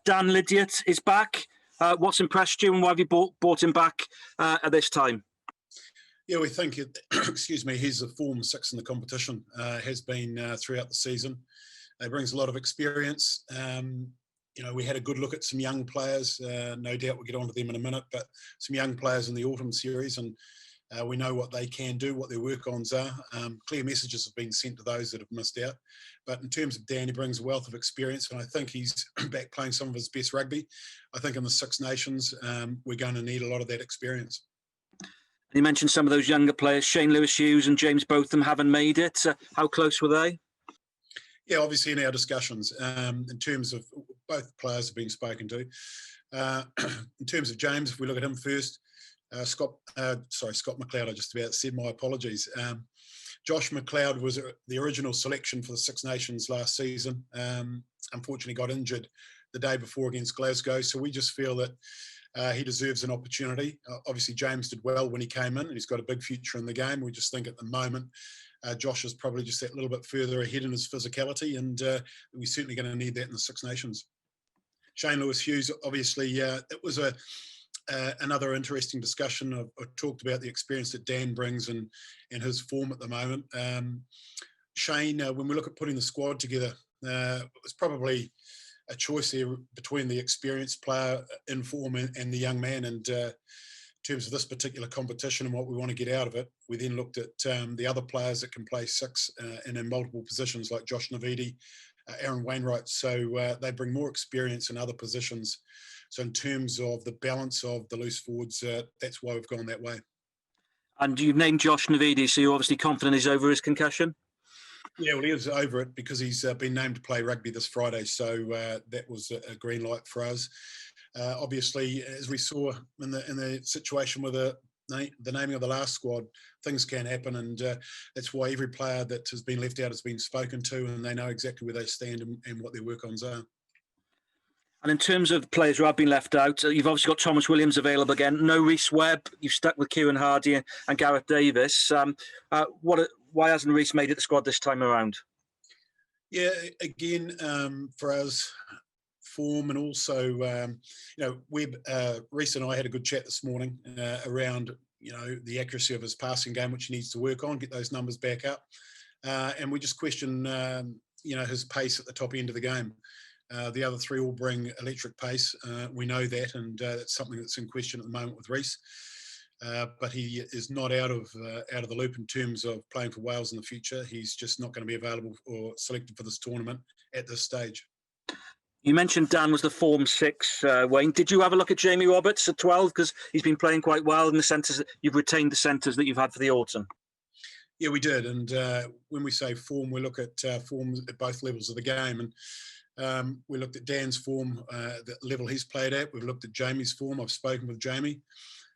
Dan Lydiat is back. What's impressed you, and why have you brought him back at this time? Yeah, we think, excuse me, he's a form six in the competition, has been throughout the season. He brings a lot of experience. We had a good look at some young players. No doubt we'll get onto them in a minute, but some young players in the autumn series, and we know what they can do, what their work-ons are. Clear messages have been sent to those that have missed out. But in terms of Dan, he brings a wealth of experience, and I think he's back playing some of his best rugby. I think in the Six Nations, we're going to need a lot of that experience. You mentioned some of those younger players, Shane Lewis-Hughes and James Botham, haven't made it. How close were they? Yeah, obviously in our discussions, in terms of both players have been spoken to. In terms of James, if we look at him first, Scott McLeod, I just about said, my apologies. Josh McLeod was the original selection for the Six Nations last season. Unfortunately got injured the day before against Glasgow, so we just feel that he deserves an opportunity. Obviously, James did well when he came in, and he's got a big future in the game. We just think at the moment, Josh is probably just that little bit further ahead in his physicality, and we're certainly going to need that in the Six Nations. Shane Lewis-Hughes, obviously, it was another interesting discussion. I talked about the experience that Dan brings and his form at the moment. Shane, when we look at putting the squad together, it was probably a choice there between the experienced player in form and the young man. And in terms of this particular competition and what we want to get out of it, we then looked at the other players that can play six and in multiple positions, like Josh Navidi, Aaron Wainwright. So they bring more experience in other positions. So in terms of the balance of the loose forwards, that's why we've gone that way. And you've named Josh Navidi, so you're obviously confident he's over his concussion? Yeah, well, he is over it because he's been named to play rugby this Friday. So that was a green light for us. Obviously, as we saw in the situation with the naming of the last squad, things can happen, and that's why every player that has been left out has been spoken to, and they know exactly where they stand and what their work-ons are. And in terms of players who have been left out, you've obviously got Thomas Williams available again. No Rhys Webb. You've stuck with Kieran Hardy and Gareth Davis. Why hasn't Rhys made it the squad this time around? Yeah, again, for us, form, and also, Webb, Rhys and I had a good chat this morning around, the accuracy of his passing game, which he needs to work on, get those numbers back up. And we just question, his pace at the top end of the game. The other three all bring electric pace. We know that, and that's something that's in question at the moment with Rhys. But he is not out of the loop in terms of playing for Wales in the future. He's just not going to be available or selected for this tournament at this stage. You mentioned Dan was the form six, Wayne. Did you have a look at Jamie Roberts at 12? Because he's been playing quite well in the centres. You've retained the centres that you've had for the autumn. Yeah, we did. And when we say form, we look at forms at both levels of the game. And we looked at Dan's form, the level he's played at. We've looked at Jamie's form. I've spoken with Jamie.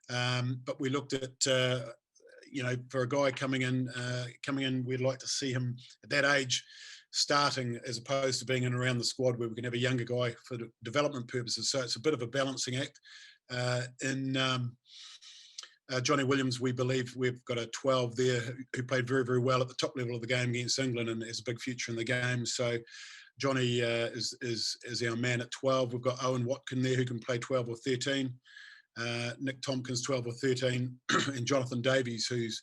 But we looked at, for a guy coming in, we'd like to see him at that age starting as opposed to being in around the squad where we can have a younger guy for development purposes. So it's a bit of a balancing act. In Johnny Williams, we believe we've got a 12 there who played very, very well at the top level of the game against England and has a big future in the game. So Johnny is our man at 12. We've got Owen Watkin there who can play 12 or 13. Nick Tompkins, 12 or 13, and Jonathan Davies, who's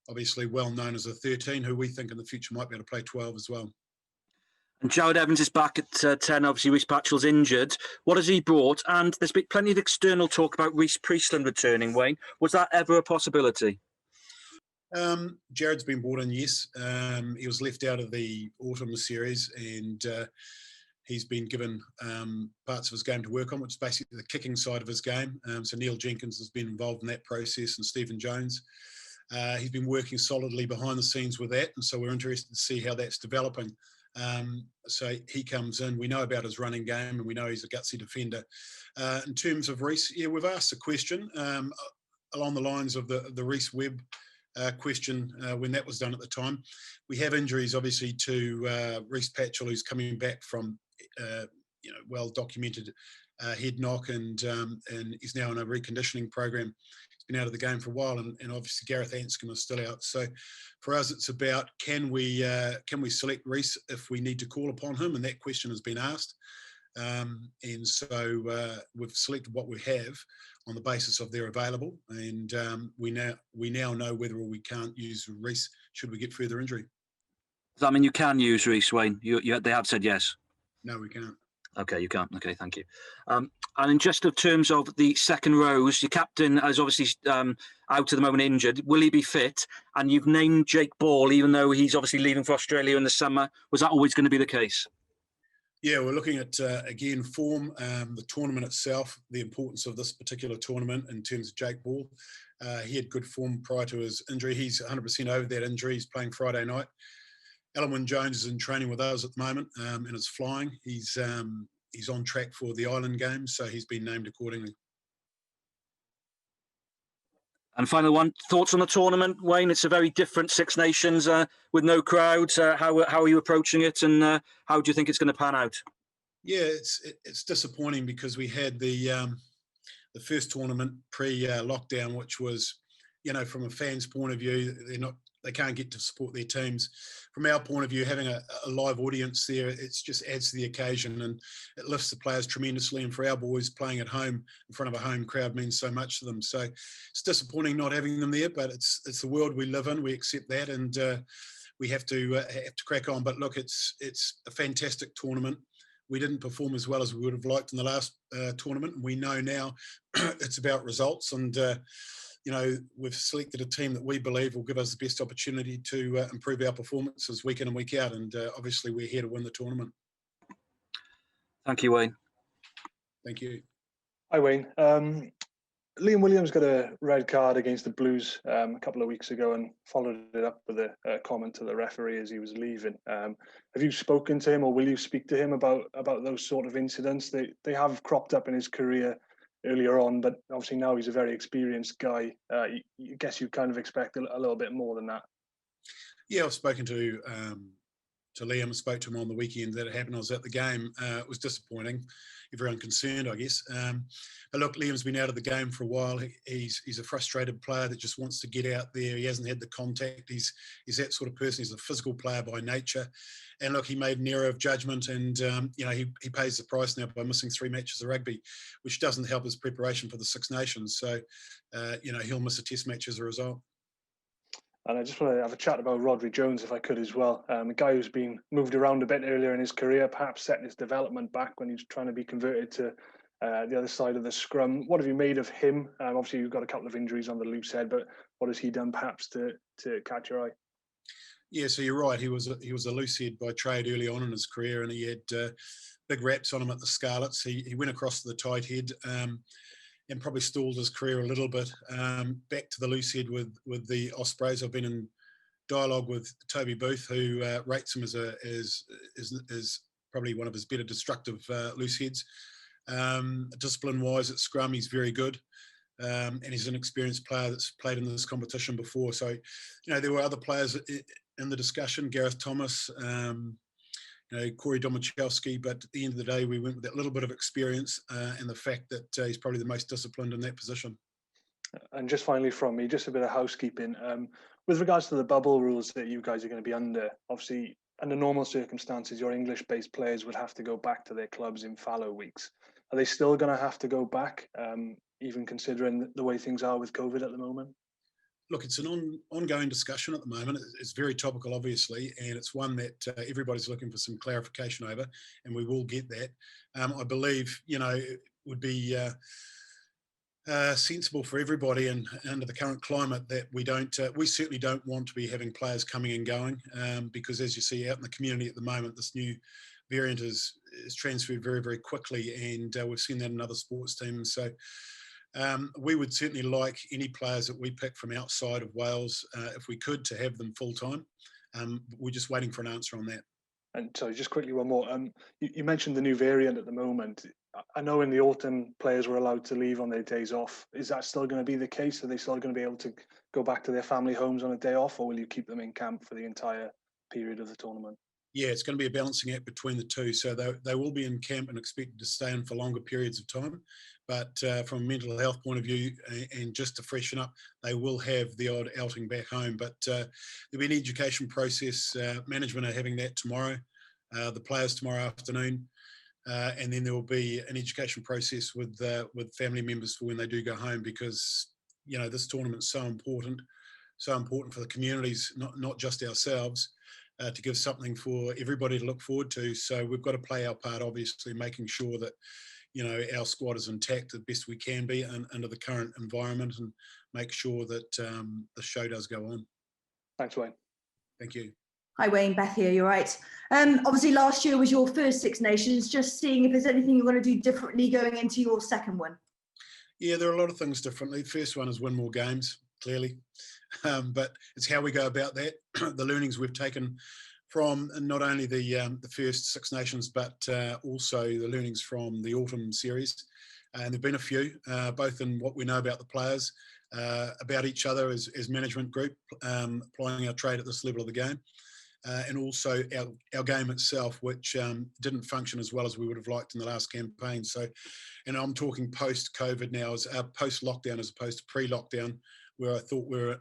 obviously well known as a 13, who we think in the future might be able to play 12 as well. And Jarrod Evans is back at 10. Obviously, Rhys Patchell's injured. What has he brought? And there's been plenty of external talk about Rhys Priestland returning, Wayne. Was that ever a possibility? Jarrod's been brought in, yes. He was left out of the autumn series, and he's been given parts of his game to work on, which is basically the kicking side of his game. So Neil Jenkins has been involved in that process, and Stephen Jones. He's been working solidly behind the scenes with that, and so we're interested to see how that's developing. So he comes in. We know about his running game, and we know he's a gutsy defender. In terms of Rhys, yeah, we've asked a question along the lines of the Rhys Webb question when that was done at the time. We have injuries, obviously, to Rhys Patchell, who's coming back from well-documented head knock, and he's now in a reconditioning program. He's been out of the game for a while, and obviously Gareth Anscombe is still out. So for us, it's about can we select Rhys if we need to call upon him, and that question has been asked. And so we've selected what we have on the basis of they're available, and we now know whether or we can't use Rhys should we get further injury. Does that mean you can use Rhys, Wayne? They have said yes. No, we can't. Okay, you can't. Okay, thank you. And in just in terms of the second rows, your captain is obviously out at the moment, injured. Will he be fit? And you've named Jake Ball, even though he's obviously leaving for Australia in the summer. Was that always going to be the case? Yeah, we're looking at, again, form, the tournament itself, the importance of this particular tournament in terms of Jake Ball. He had good form prior to his injury. He's 100% over that injury. He's playing Friday night. Wys Jones is in training with us at the moment and is flying. He's on track for the Island Games, so he's been named accordingly. And final one, thoughts on the tournament, Wayne? It's a very different Six Nations with no crowds. How are you approaching it, and how do you think it's going to pan out? Yeah, it's disappointing because we had the first tournament pre-lockdown, which was, from a fan's point of view, they can't get to support their teams. From our point of view, having a live audience there, it just adds to the occasion and it lifts the players tremendously. And for our boys, playing at home in front of a home crowd means so much to them. So it's disappointing not having them there, but it's the world we live in. We accept that, and we have to crack on. But look, it's a fantastic tournament. We didn't perform as well as we would have liked in the last tournament. And we know now it's about results, and we've selected a team that we believe will give us the best opportunity to improve our performances week in and week out. And obviously, we're here to win the tournament. Thank you, Wayne. Thank you. Hi, Wayne. Liam Williams got a red card against the Blues a couple of weeks ago and followed it up with a comment to the referee as he was leaving. Have you spoken to him, or will you speak to him about those sort of incidents? They have cropped up in his career earlier on, but obviously now he's a very experienced guy. I guess you kind of expect a little bit more than that. Yeah, I've spoken to Liam. I spoke to him on the weekend that it happened. I was at the game. It was disappointing. Everyone concerned, I guess. But look, Liam's been out of the game for a while. He's a frustrated player that just wants to get out there. He hasn't had the contact. He's that sort of person. He's a physical player by nature. And look, he made an error of judgment, and he pays the price now by missing 3 matches of rugby, which doesn't help his preparation for the Six Nations. So, he'll miss a test match as a result. And I just want to have a chat about Rhys Jones, if I could as well. A guy who's been moved around a bit earlier in his career, perhaps setting his development back when he's trying to be converted to the other side of the scrum. What have you made of him? Obviously, you've got a couple of injuries on the loose head, but what has he done perhaps to catch your eye? Yeah, so you're right. He was a loose head by trade early on in his career, and he had big raps on him at the Scarlets. He went across to the tight head. And probably stalled his career a little bit. Back to the loose head with the Ospreys. I've been in dialogue with Toby Booth, who rates him as probably one of his better destructive loose heads. Discipline-wise at scrum, he's very good. And he's an experienced player that's played in this competition before. So, there were other players in the discussion, Gareth Thomas, Corey Domachowski, but at the end of the day, we went with that little bit of experience and the fact that he's probably the most disciplined in that position. And just finally from me, just a bit of housekeeping. With regards to the bubble rules that you guys are going to be under, obviously, under normal circumstances, your English-based players would have to go back to their clubs in fallow weeks. Are they still going to have to go back, even considering the way things are with COVID at the moment? Look, it's an ongoing discussion at the moment. It's very topical, obviously, and it's one that everybody's looking for some clarification over, and we will get that. I believe, it would be sensible for everybody and under the current climate that we certainly don't want to be having players coming and going because, as you see out in the community at the moment, this new variant is transferred very, very quickly, and we've seen that in other sports teams. So we would certainly like any players that we pick from outside of Wales, if we could, to have them full-time. We're just waiting for an answer on that. And sorry, just quickly one more. You mentioned the new variant at the moment. I know in the autumn players were allowed to leave on their days off. Is that still going to be the case? Are they still going to be able to go back to their family homes on a day off, or will you keep them in camp for the entire period of the tournament? Yeah, it's going to be a balancing act between the two. So they will be in camp and expected to stay in for longer periods of time. But from a mental health point of view and just to freshen up, they will have the odd outing back home. But there'll be an education process. Management are having that tomorrow, the players tomorrow afternoon. And then there will be an education process with family members for when they do go home, because this tournament's so important for the communities, not just ourselves, to give something for everybody to look forward to. So we've got to play our part, obviously, making sure that our squad is intact the best we can be under the current environment, and make sure that the show does go on. Thanks, Wayne. Thank you. Hi Wayne, Beth here, you're right. Obviously last year was your first Six Nations, just seeing if there's anything you want to do differently going into your second one. Yeah, there are a lot of things differently. The first one is win more games, clearly. But it's how we go about that. The learnings we've taken from not only the first Six Nations, but also the learnings from the autumn series. And there've been a few, both in what we know about the players, about each other as management group, applying our trade at this level of the game. And also our game itself, which didn't function as well as we would have liked in the last campaign. So, and I'm talking post-COVID now, as post-lockdown as opposed to pre-lockdown, where I thought we were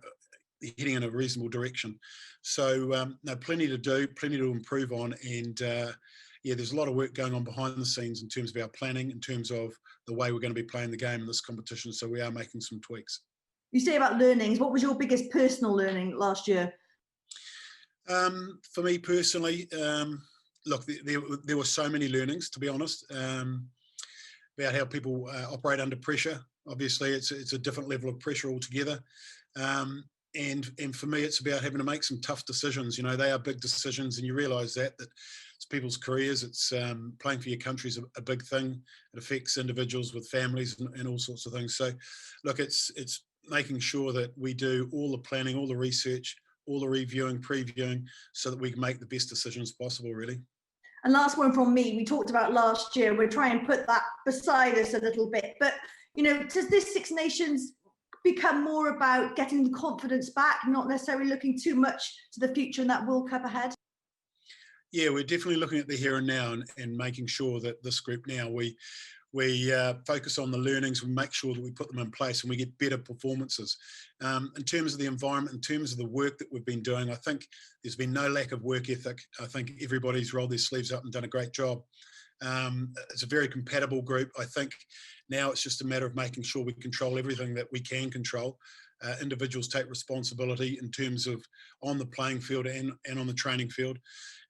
heading in a reasonable direction. So, no, plenty to do, plenty to improve on, and yeah, there's a lot of work going on behind the scenes in terms of our planning, in terms of the way we're going to be playing the game in this competition. So we are making some tweaks. You say about learnings, what was your biggest personal learning last year? For me personally, look, there were so many learnings, to be honest, about how people operate under pressure. Obviously, it's a different level of pressure altogether. And for me, it's about having to make some tough decisions. They are big decisions, and you realise that it's people's careers. It's playing for your country is a big thing. It affects individuals with families and all sorts of things. So, look, it's making sure that we do all the planning, all the research, all the reviewing, previewing, so that we can make the best decisions possible, really. And last one from me, we talked about last year, we're trying to put that beside us a little bit, but, does this Six Nations become more about getting the confidence back, not necessarily looking too much to the future in that World Cup ahead? Yeah, we're definitely looking at the here and now, and making sure that this group now, we focus on the learnings, we make sure that we put them in place, and we get better performances. In terms of the environment, in terms of the work that we've been doing, I think there's been no lack of work ethic. I think everybody's rolled their sleeves up and done a great job. It's a very compatible group. I think now it's just a matter of making sure we control everything that we can control. Individuals take responsibility in terms of on the playing field and on the training field,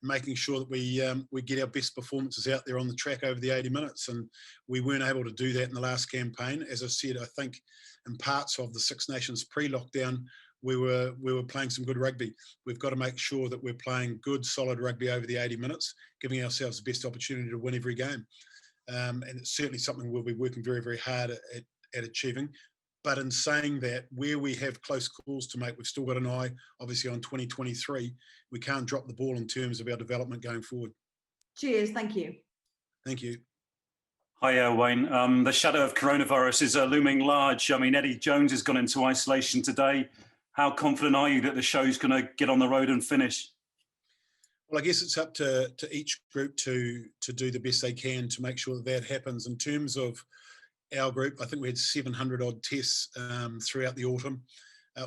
making sure that we get our best performances out there on the track over the 80 minutes. And we weren't able to do that in the last campaign. As I said, I think in parts of the Six Nations pre-lockdown, we were playing some good rugby. We've got to make sure that we're playing good, solid rugby over the 80 minutes, giving ourselves the best opportunity to win every game. And it's certainly something we'll be working very, very hard at achieving. But in saying that, where we have close calls to make, we've still got an eye, obviously, on 2023. We can't drop the ball in terms of our development going forward. Cheers, thank you. Thank you. Hi, Wayne. The shadow of coronavirus is looming large. I mean, Eddie Jones has gone into isolation today. How confident are you that the show's going to get on the road and finish? Well, I guess it's up to each group to do the best they can to make sure that happens. In terms of our group, I think we had 700 odd tests throughout the autumn,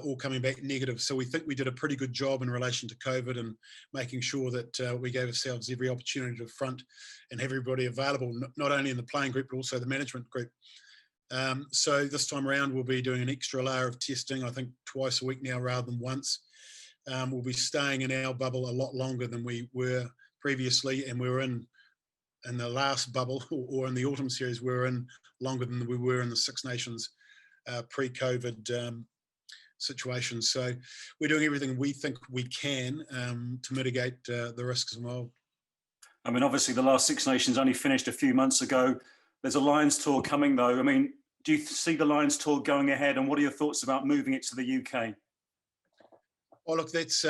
all coming back negative. So we think we did a pretty good job in relation to COVID and making sure that we gave ourselves every opportunity to front and have everybody available, not only in the playing group, but also the management group. So this time around, we'll be doing an extra layer of testing, I think twice a week now rather than once. We'll be staying in our bubble a lot longer than we were previously, and we were in the last bubble, or in the autumn series, we were in longer than we were in the Six Nations pre-COVID situation. So we're doing everything we think we can to mitigate the risks involved. I mean, obviously the last Six Nations only finished a few months ago. There's a Lions tour coming though. I mean, do you see the Lions tour going ahead, and what are your thoughts about moving it to the UK? Oh, look, that's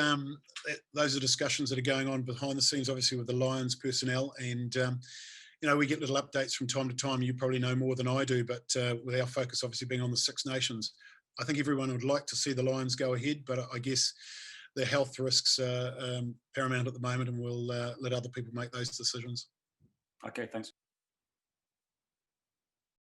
those are discussions that are going on behind the scenes, obviously, with the Lions personnel. And, we get little updates from time to time. You probably know more than I do, but with our focus obviously being on the Six Nations, I think everyone would like to see the Lions go ahead, but I guess the health risks are paramount at the moment, and we'll let other people make those decisions. Okay, thanks.